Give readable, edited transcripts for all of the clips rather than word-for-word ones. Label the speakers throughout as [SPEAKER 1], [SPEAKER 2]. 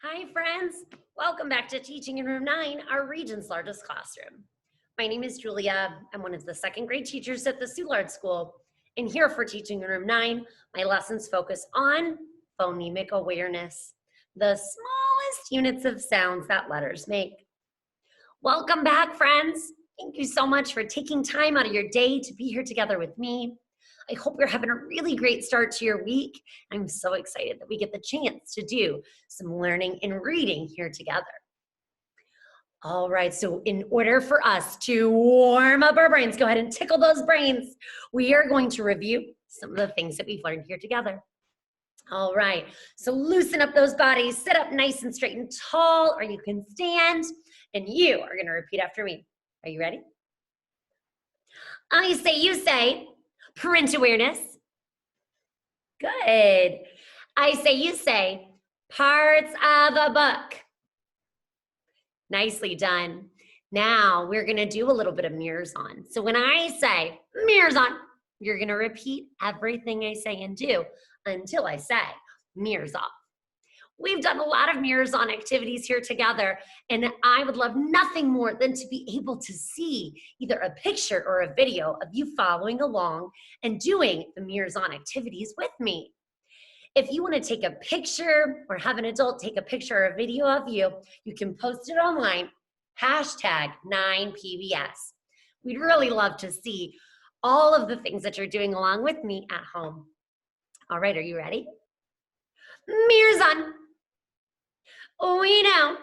[SPEAKER 1] Hi, friends. Welcome back to Teaching in Room 9, our region's largest classroom. My name is Julia. I'm one of the second grade teachers at the Soulard School. And here for Teaching in Room 9, my lessons focus on phonemic awareness, the smallest units of sounds that letters make. Welcome back, friends. Thank you so much for taking time out of your day to be here together with me. I hope you're having a really great start to your week. I'm so excited that we get the chance to do some learning and reading here together. All right, so in order for us to warm up our brains, go ahead and tickle those brains. We are going to review some of the things that we've learned here together. All right, so loosen up those bodies, sit up nice and straight and tall, or you can stand, and you are going to repeat after me. Are you ready? I say, you say. Print awareness. Good. I say, you say, parts of a book. Nicely done. Now we're going to do a little bit of mirrors on. So when I say mirrors on, you're going to repeat everything I say and do until I say mirrors off. We've done a lot of mirrors on activities here together, and I would love nothing more than to be able to see either a picture or a video of you following along and doing the mirrors on activities with me. If you want to take a picture or have an adult take a picture or a video of you, you can post it online, #9PBS. We'd really love to see all of the things that you're doing along with me at home. All right, are you ready? Mirrors on. We know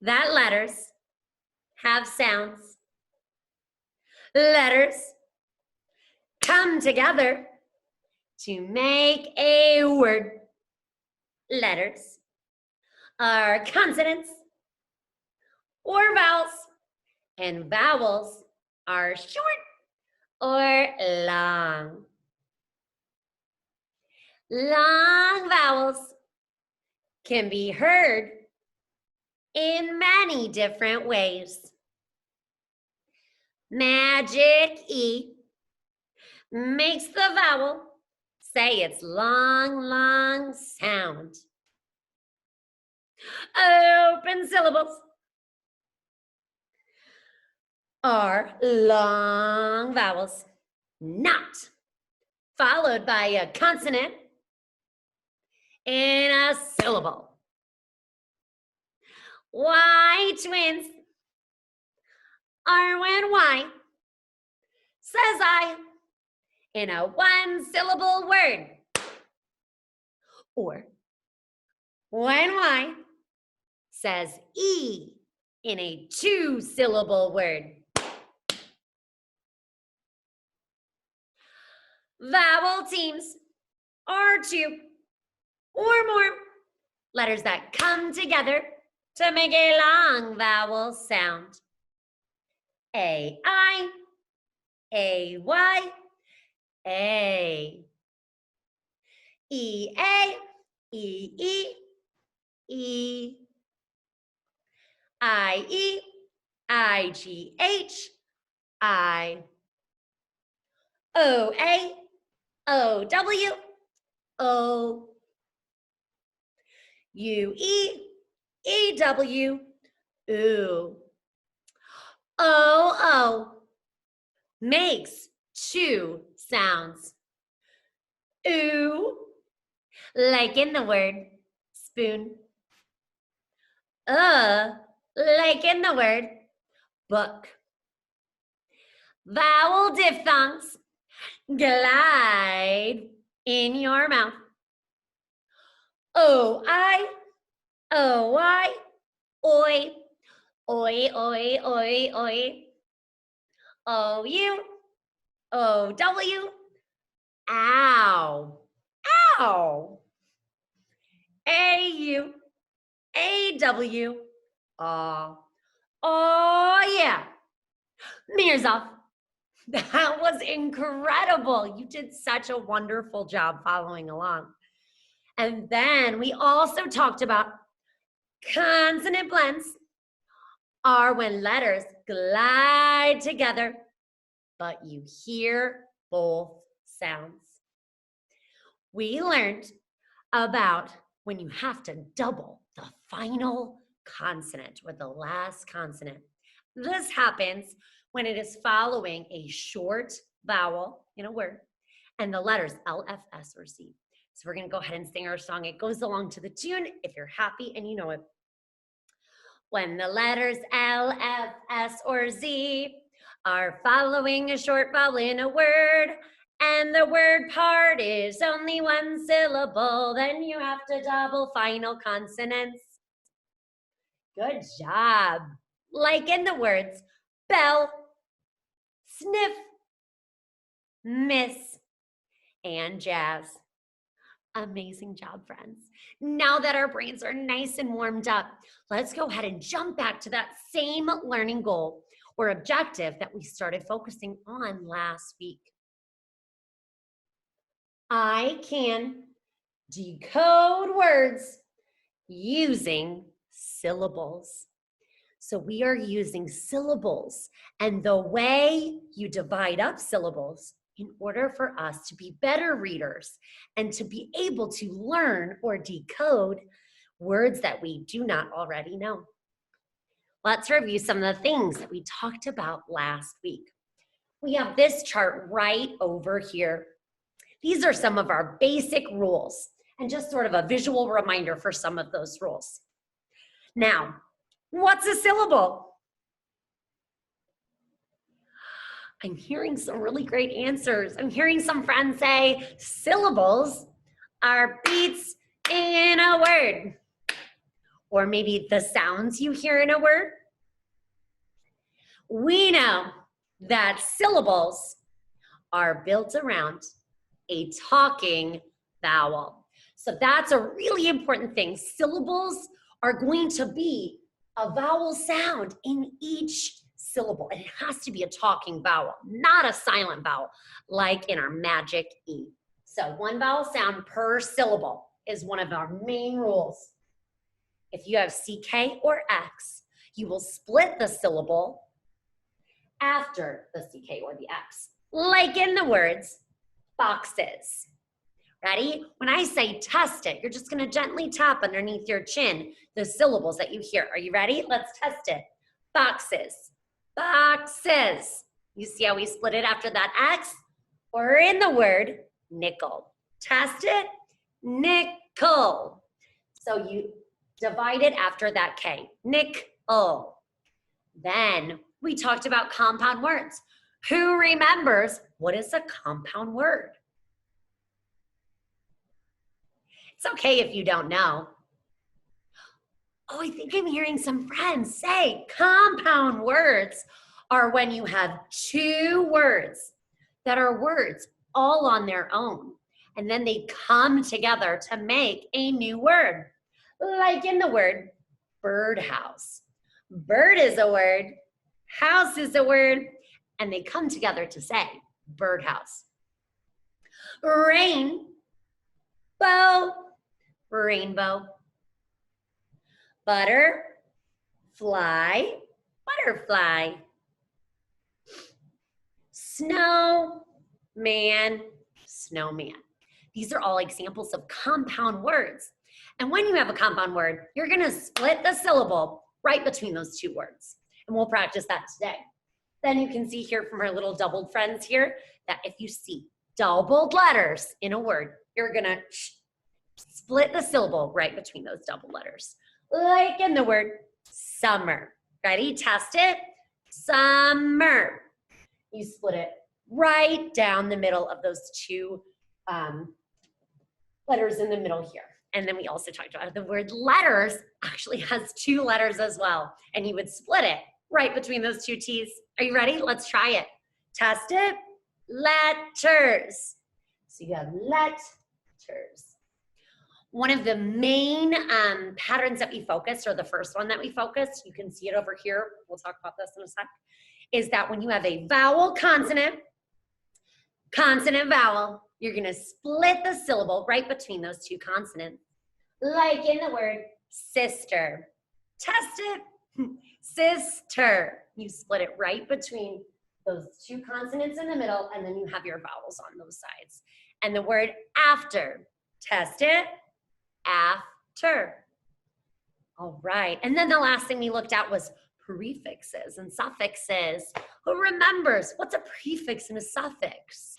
[SPEAKER 1] that letters have sounds. Letters come together to make a word. Letters are consonants or vowels, and vowels are short or long. Long vowels can be heard in many different ways. Magic E makes the vowel say its long, long sound. Open syllables are long vowels, not followed by a consonant in a syllable. Y twins are when Y says I in a one-syllable word, or when Y says E in a two-syllable word. Vowel teams are two or more letters that come together to make a long vowel sound. A-I, A-Y, A. E-A, E-E, E. I-E, I-G-H, I. O-A, O-W, O. U-E, E-W, ooh. O-O makes two sounds. Ooh, like in the word spoon. Like in the word book. Vowel diphthongs glide in your mouth. O-I, O-Y, oi, oi, oi, oi, oi. O-U, O-W, ow, ow. A-U, A-W, aw. Oh, yeah. Mirrors off. That was incredible. You did such a wonderful job following along. And then we also talked about consonant blends are when letters glide together, but you hear both sounds. We learned about when you have to double the final consonant or the last consonant. This happens when it is following a short vowel in a word and the letters L, F, S, or Z. So we're going to go ahead and sing our song. It goes along to the tune if you're happy and you know it. When the letters L, F, S, or Z are following a short vowel in a word, and the word part is only one syllable, then you have to double final consonants. Good job. Like in the words bell, sniff, miss, and jazz. Amazing job, friends. Now that our brains are nice and warmed up, let's go ahead and jump back to that same learning goal or objective that we started focusing on last week. I can decode words using syllables. So we are using syllables, and the way you divide up syllables in order for us to be better readers and to be able to learn or decode words that we do not already know. Let's review some of the things that we talked about last week. We have this chart right over here. These are some of our basic rules and just sort of a visual reminder for some of those rules. Now, what's a syllable? I'm hearing some really great answers. I'm hearing some friends say syllables are beats in a word. Or maybe the sounds you hear in a word. We know that syllables are built around a talking vowel. So that's a really important thing. Syllables are going to be a vowel sound in each syllable. And it has to be a talking vowel, not a silent vowel, like in our magic E. So one vowel sound per syllable is one of our main rules. If you have CK or X, you will split the syllable after the CK or the X, like in the words boxes. Ready? When I say test it, you're just going to gently tap underneath your chin the syllables that you hear. Are you ready? Let's test it. Boxes. Boxes. You see how we split it after that X? Or in the word nickel. Test it. Nickel. So you divide it after that K. Nickel. Then we talked about compound words. Who remembers what is a compound word? It's okay if you don't know. Oh, I think I'm hearing some friends say compound words are when you have two words that are words all on their own, and then they come together to make a new word. Like in the word birdhouse. Bird is a word, house is a word, and they come together to say birdhouse. Rain, bow, rainbow. Butter, fly, butterfly. Snow, man, snowman. These are all examples of compound words. And when you have a compound word, you're going to split the syllable right between those two words. And we'll practice that today. Then you can see here from our little doubled friends here that if you see doubled letters in a word, you're going to split the syllable right between those double letters. Like in the word summer. Ready? Test it. Summer. You split it right down the middle of those two letters in the middle here. And then we also talked about the word letters actually has two letters as well. And you would split it right between those two T's. Are you ready? Let's try it. Test it. Letters. So you have letters. One of the main patterns that we focused, or the first one that we focused, you can see it over here, we'll talk about this in a sec, is that when you have a vowel consonant, consonant vowel, you're gonna split the syllable right between those two consonants. Like in the word sister. Test it. Sister. You split it right between those two consonants in the middle, and then you have your vowels on those sides. And the word after. Test it. ter. All right, and then the last thing we looked at was prefixes and suffixes. Who remembers what's a prefix and a suffix?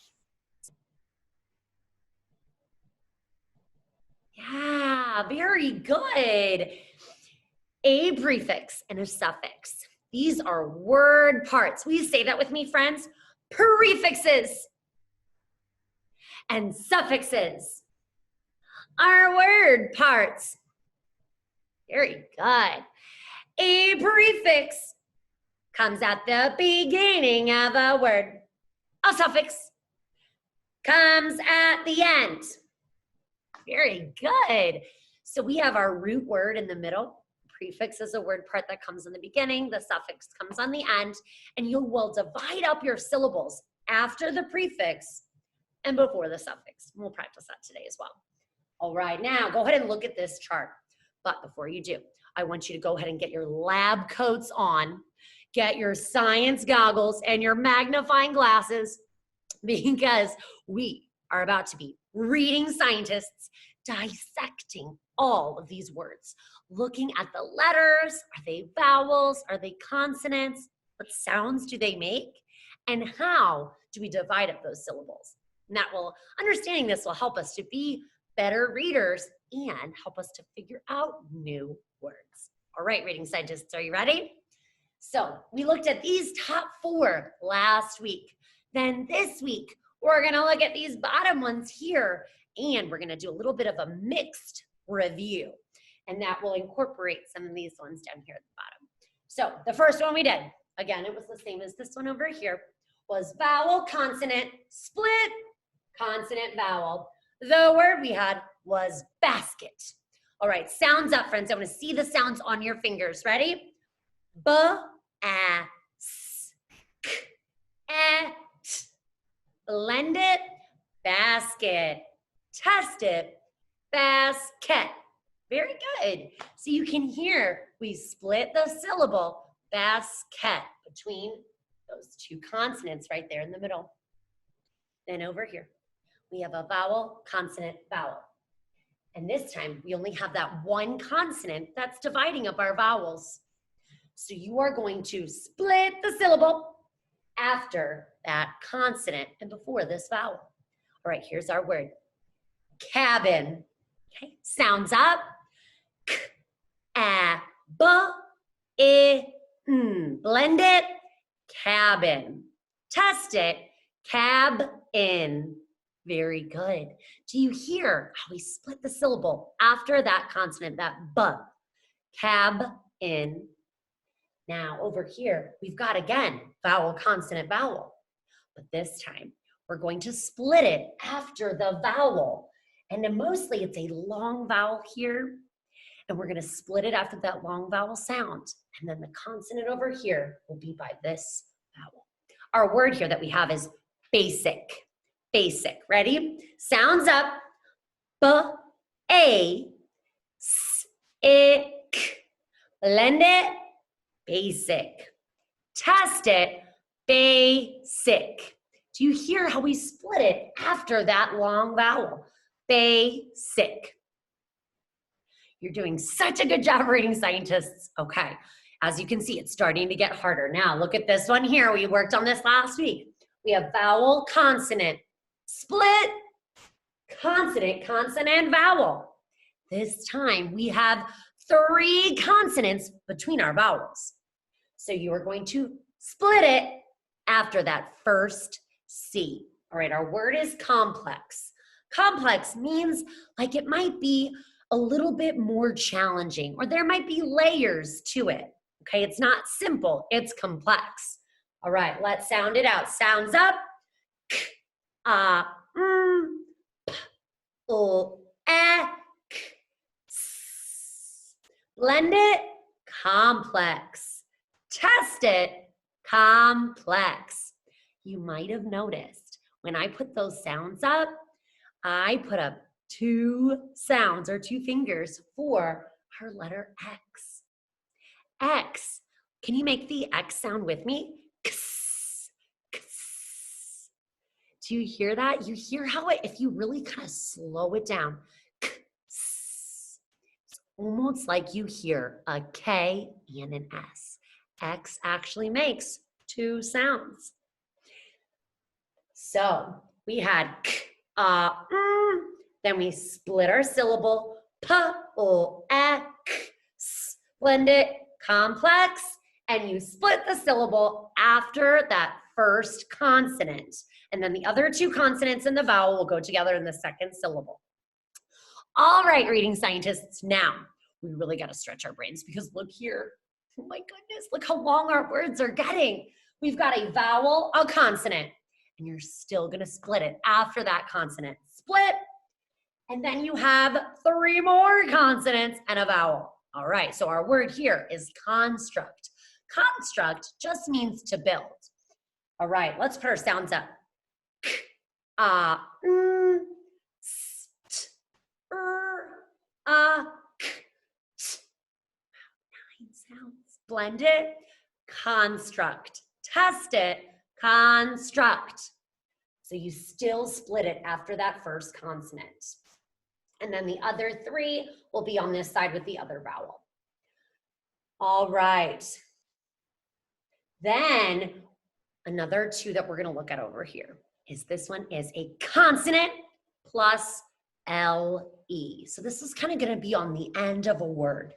[SPEAKER 1] Yeah, very good. A prefix and a suffix. These are word parts. Will you say that with me, friends? Prefixes and suffixes are word parts. Very good. A prefix comes at the beginning of a word. A suffix comes at the end. Very good. So we have our root word in the middle. Prefix is a word part that comes in the beginning. The suffix comes on the end. And you will divide up your syllables after the prefix and before the suffix. We'll practice that today as well. All right, now go ahead and look at this chart. But before you do, I want you to go ahead and get your lab coats on, get your science goggles and your magnifying glasses, because we are about to be reading scientists dissecting all of these words, looking at the letters. Are they vowels? Are they consonants? What sounds do they make? And how do we divide up those syllables? And understanding this will help us to be better readers and help us to figure out new words. All right, reading scientists, are you ready? So we looked at these top 4 last week. Then this week, we're gonna look at these bottom ones here, and we're gonna do a little bit of a mixed review. And that will incorporate some of these ones down here at the bottom. So the first one we did, again, it was the same as this one over here, was vowel, consonant, split, consonant, vowel. The word we had was basket. All right, sounds up, friends. I want to see the sounds on your fingers. Ready? B, A, S, K, E, T. Blend it, basket. Test it, basket. Very good. So you can hear we split the syllable basket between those 2 consonants right there in the middle. Then over here, we have a vowel, consonant, vowel. And this time, we only have that 1 consonant that's dividing up our vowels. So you are going to split the syllable after that consonant and before this vowel. All right, here's our word. Cabin. Okay, sounds up. K, A, B, I, N. Blend it. Cabin. Test it. Cab in. Very good. Do you hear how we split the syllable after that consonant, that B? Cab in. Now over here, we've got again, vowel, consonant, vowel. But this time, we're going to split it after the vowel. And then mostly it's a long vowel here. And we're gonna split it after that long vowel sound. And then the consonant over here will be by this vowel. Our word here that we have is basic. Basic. Ready? Sounds up. B, A, S, I, K. Blend it. Basic. Test it. Basic. Do you hear how we split it after that long vowel? Basic. You're doing such a good job reading, scientists. Okay. As you can see, it's starting to get harder. Now, look at this one here. We worked on this last week. We have vowel, consonant, split, consonant, consonant, vowel. This time we have 3 consonants between our vowels. So you are going to split it after that first C. All right, our word is complex. Complex means like it might be a little bit more challenging, or there might be layers to it. Okay, it's not simple, it's complex. All right, let's sound it out. Sounds up. K, A, P, O, E, K, S. Blend it, complex. Test it, complex. You might have noticed when I put those sounds up, I put up 2 sounds or 2 fingers for our letter X. X. Can you make the X sound with me? X, X. Do you hear that? You hear how it, if you really kind of slow it down, X. almost like you hear a K and an S. X actually makes two sounds. So we had k, then we split our syllable, p, o, e, k, s, blend it, complex, and you split the syllable after that first consonant. And then the other two consonants in the vowel will go together in the second syllable. All right, reading scientists, now we really got to stretch our brains because look here. Oh my goodness, look how long our words are getting. We've got a vowel, a consonant, and you're still going to split it after that consonant. Split, and then you have three more consonants and a vowel. All right, so our word here is construct. Construct just means to build. All right, let's put our sounds up. K, st, k, t. 9 sounds. Blend it, construct. Test it, construct. So you still split it after that first consonant. And then the other three will be on this side with the other vowel. All right. Then another two that we're going to look at over here is this one is a consonant plus LE. So this is kind of going to be on the end of a word.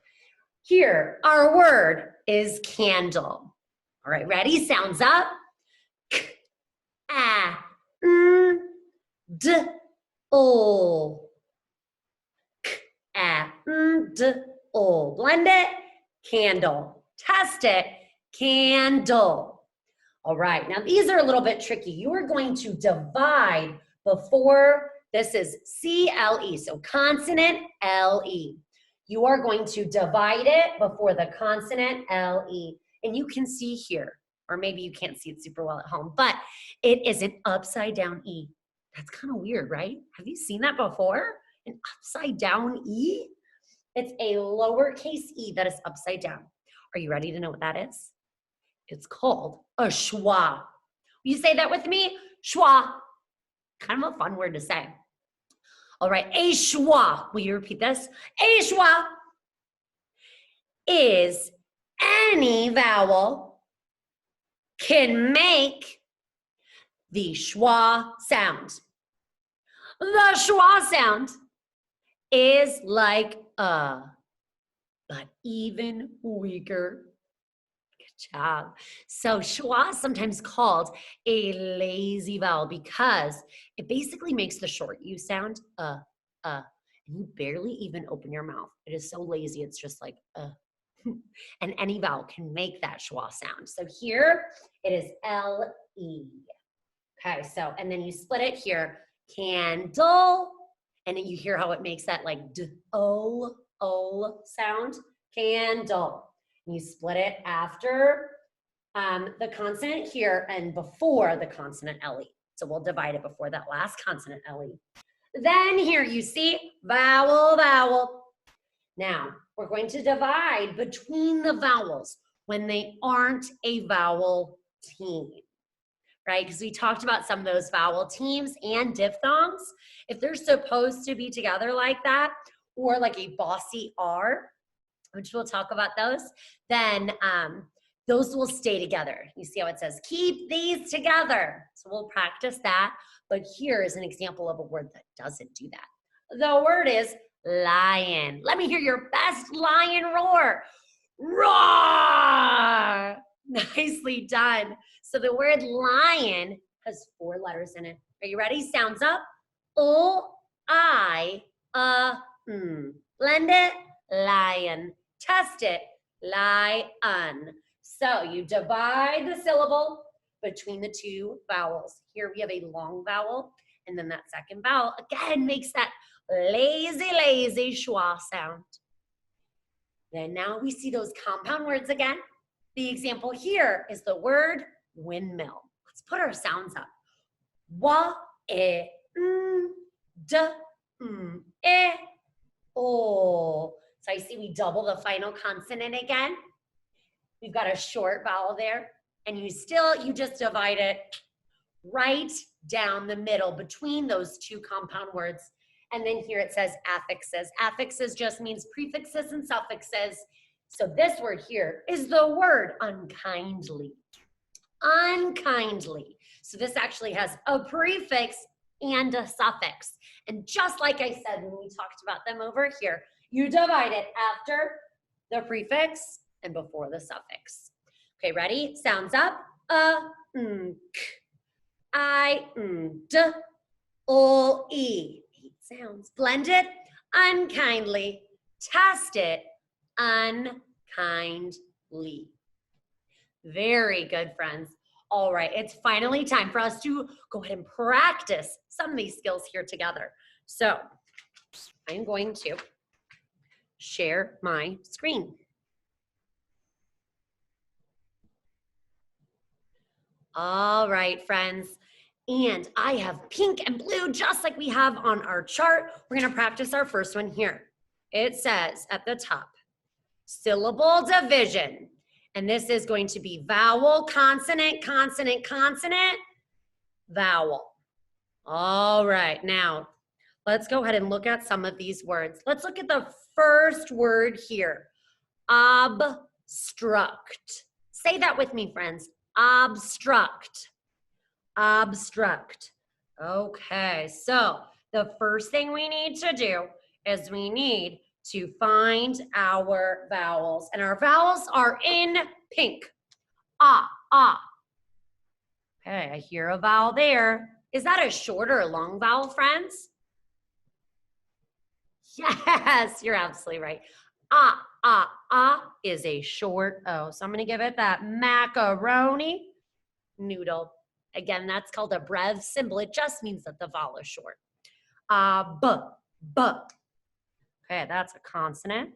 [SPEAKER 1] Here, our word is candle. All right, ready? Sounds up. K, a, d, o. K, a, d, o. Blend it, candle. Test it, candle. All right, now these are a little bit tricky. You are going to divide before, this is CLE, so consonant LE. You are going to divide it before the consonant LE. And you can see here, or maybe you can't see it super well at home, but it is an upside down E. That's kind of weird, right? Have you seen that before? An upside down E? It's a lowercase e that is upside down. Are you ready to know what that is? It's called a schwa. Will you say that with me? Schwa. Kind of a fun word to say. All right, a schwa. Will you repeat this? A schwa is any vowel can make the schwa sound. The schwa sound is like a, but even weaker. Good job. So schwa is sometimes called a lazy vowel because it basically makes the short U sound, and you barely even open your mouth. It is so lazy, it's just like, and any vowel can make that schwa sound. So here it is L-E. Okay, so, and then you split it here, candle, and then you hear how it makes that like D-O-O sound, candle. And you split it after the consonant here and before the consonant L-E. So we'll divide it before that last consonant L-E. Then here you see vowel, vowel. Now, we're going to divide between the vowels when they aren't a vowel team, right? Because we talked about some of those vowel teams and diphthongs. If they're supposed to be together like that, or like a bossy R, which we'll talk about those, then those will stay together. You see how it says, keep these together. So we'll practice that. But here is an example of a word that doesn't do that. The word is lion. Let me hear your best lion roar. Roar! Nicely done. So the word lion has 4 letters in it. Are you ready? Sounds up. O-I-A-N. Blend it, lion. Test it, lion. So you divide the syllable between the 2 vowels. Here we have a long vowel, and then that second vowel again makes that lazy, lazy schwa sound. Then now we see those compound words again. The example here is the word windmill. Let's put our sounds up. Wa, e, d, e, o. So I see we double the final consonant again. We've got a short vowel there, and you just divide it right down the middle between those 2 compound words, And then here it says affixes. Affixes just means prefixes and suffixes. So this word here is the word unkindly. Unkindly. So this actually has a prefix and a suffix. And just like I said when we talked about them over here, you divide it after the prefix and before the suffix. Okay, ready? Sounds up. K, I, d, o, e. 8 sounds. Blend it. Unkindly. Test it. Unkindly. Very good, friends. All right, it's finally time for us to go ahead and practice some of these skills here together. So I'm going to share my screen. All right, friends. And I have pink and blue just like we have on our chart. We're going to practice our first one here. It says at the top, syllable division. And this is going to be vowel, consonant, consonant, consonant, vowel. All right, now let's go ahead and look at some of these words. Let's look at the first word here, obstruct. Say that with me, friends, obstruct, obstruct. Okay, so the first thing we need to do is we need to find our vowels. And our vowels are in pink. Ah, ah. Okay, I hear a vowel there. Is that a short or a long vowel, friends? Yes, you're absolutely right. Ah, ah, ah is a short O. So I'm going to give it that macaroni noodle. Again, that's called a breath symbol. It just means that the vowel is short. B, b. Okay, that's a consonant.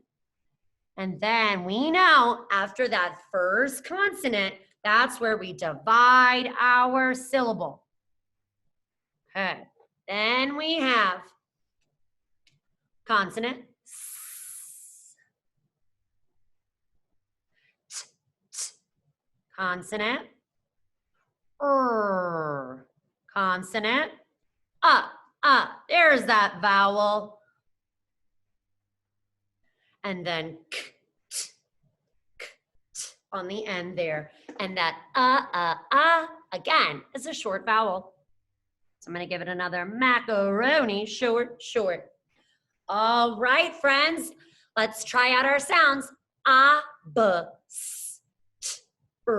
[SPEAKER 1] And then we know after that first consonant, that's where we divide our syllable. Okay, then we have consonant. S, t, t, consonant. Consonant. There's that vowel. And then k, t, k, t on the end there. And that again is a short vowel. So I'm going to give it another macaroni, short, short. All right, friends, let's try out our sounds. A, b, s, t, k,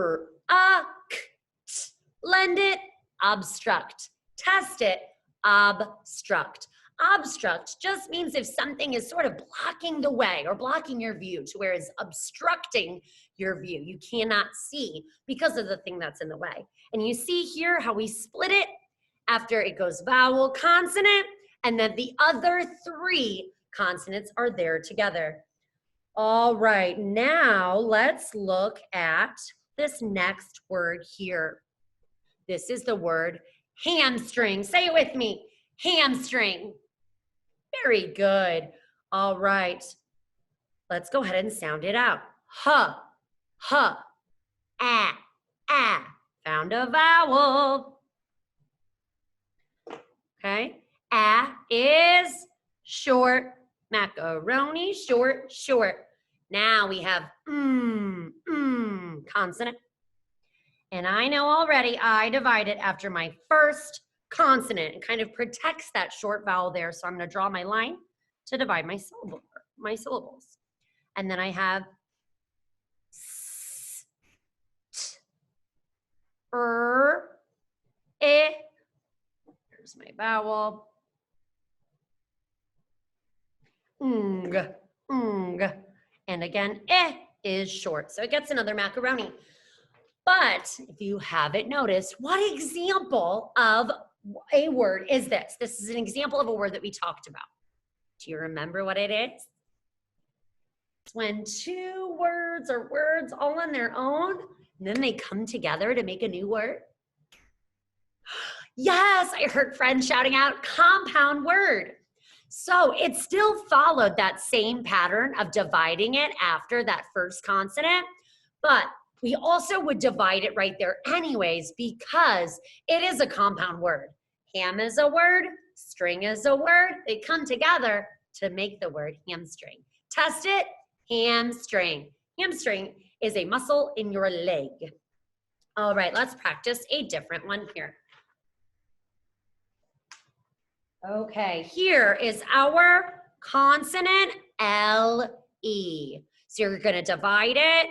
[SPEAKER 1] t. Lend it, obstruct. Test it, obstruct. Obstruct just means if something is sort of blocking the way or blocking your view, to where it's obstructing your view. You cannot see because of the thing that's in the way. And you see here how we split it after it goes vowel, consonant, and then the other 3 consonants are there together. All right, now let's look at this next word here. This is the word hamstring. Say it with me, hamstring. Very good. All right. Let's go ahead and sound it out. Huh, huh, ah, ah. Found a vowel. Okay. Ah is short. Macaroni, short, short. Now we have consonant. And I know already I divided after my first consonant. It kind of protects that short vowel there. So I'm going to draw my line to divide my syllables. And then I have s, t, I. Here's my vowel. Ng. And again, is short. So it gets another macaroni. But if you haven't noticed, what example of a word is this? This is an example of a word that we talked about. Do you remember what it is? It's when 2 words are words all on their own, and then they come together to make a new word. Yes, I heard friends shouting out, compound word. So it still followed that same pattern of dividing it after that first consonant, but we also would divide it right there anyways because it is a compound word. Ham is a word, string is a word. They come together to make the word hamstring. Test it, hamstring. Hamstring is a muscle in your leg. All right, let's practice a different one here. Okay, here is our consonant L-E. So you're gonna divide it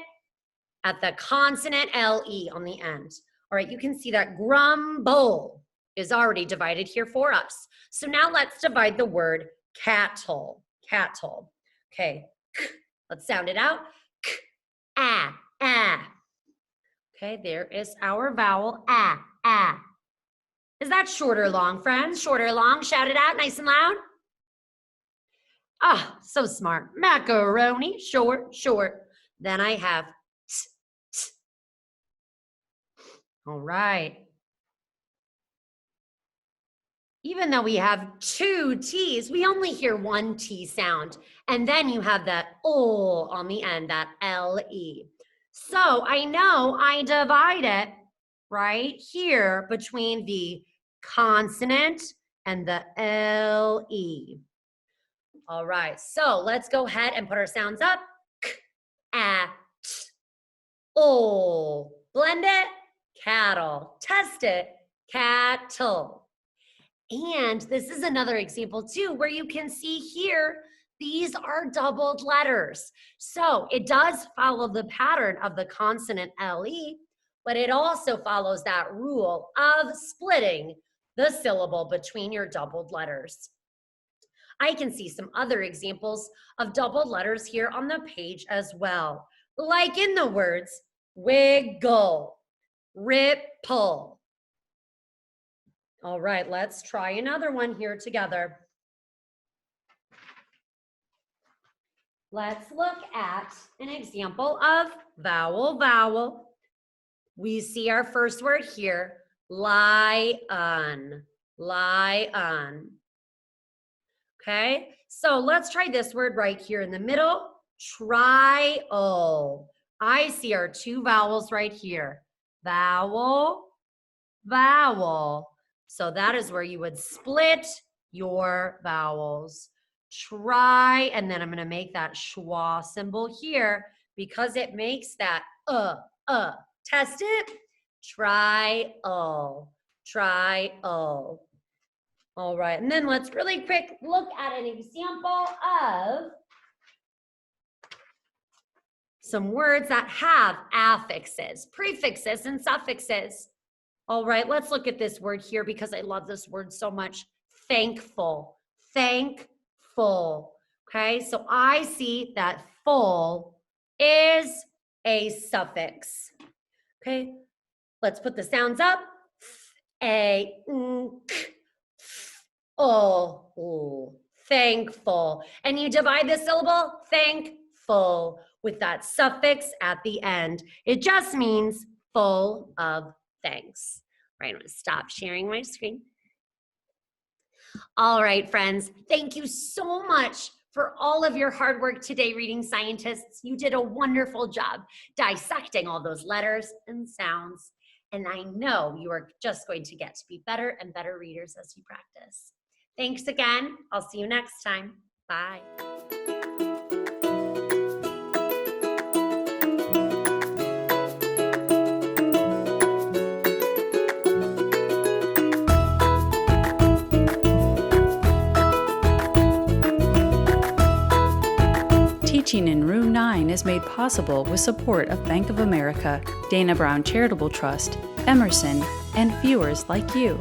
[SPEAKER 1] at the consonant L-E on the end. All right, you can see that grumble is already divided here for us. So now let's divide the word cattle, cattle. Okay, let's sound it out. K, ah. Okay, there is our vowel, ah. Is that short or long, friends? Short or long? Shout it out nice and loud. Ah, so smart. Macaroni, short. Then I have t. All right. Even though we have two T's, we only hear one T sound. And then you have that O on the end, that L-E. So I know I divide it right here between the consonant and the L-E. All right, so let's go ahead and put our sounds up. K, a, t, o. Blend it, cattle. Test it, cattle. And this is another example too, where you can see here, these are doubled letters. So it does follow the pattern of the consonant L-E, but it also follows that rule of splitting the syllable between your doubled letters. I can see some other examples of doubled letters here on the page as well, like in the words wiggle, ripple. All right, let's try another one here together. Let's look at an example of vowel. We see our first word here, lion. Okay, so let's try this word right here in the middle, trial. I see our two vowels right here, vowel. So that is where you would split your vowels. Try, and then I'm gonna make that schwa symbol here because it makes that Test it. Trial. All right, and then let's really quick look at an example of some words that have affixes, prefixes, and suffixes. All right, let's look at this word here because I love this word so much. Thankful. Okay, so I see that full is a suffix. Okay, let's put the sounds up. A, k, o, thankful. And you divide the syllable, thankful, with that suffix at the end. It just means full of thanks. All right, I'm gonna stop sharing my screen. All right, friends, thank you so much for all of your hard work today, reading scientists. You did a wonderful job dissecting all those letters and sounds. And I know you are just going to get to be better and better readers as you practice. Thanks again. I'll see you next time. Bye.
[SPEAKER 2] Teaching in Room 9 is made possible with support of Bank of America, Dana Brown Charitable Trust, Emerson, and viewers like you.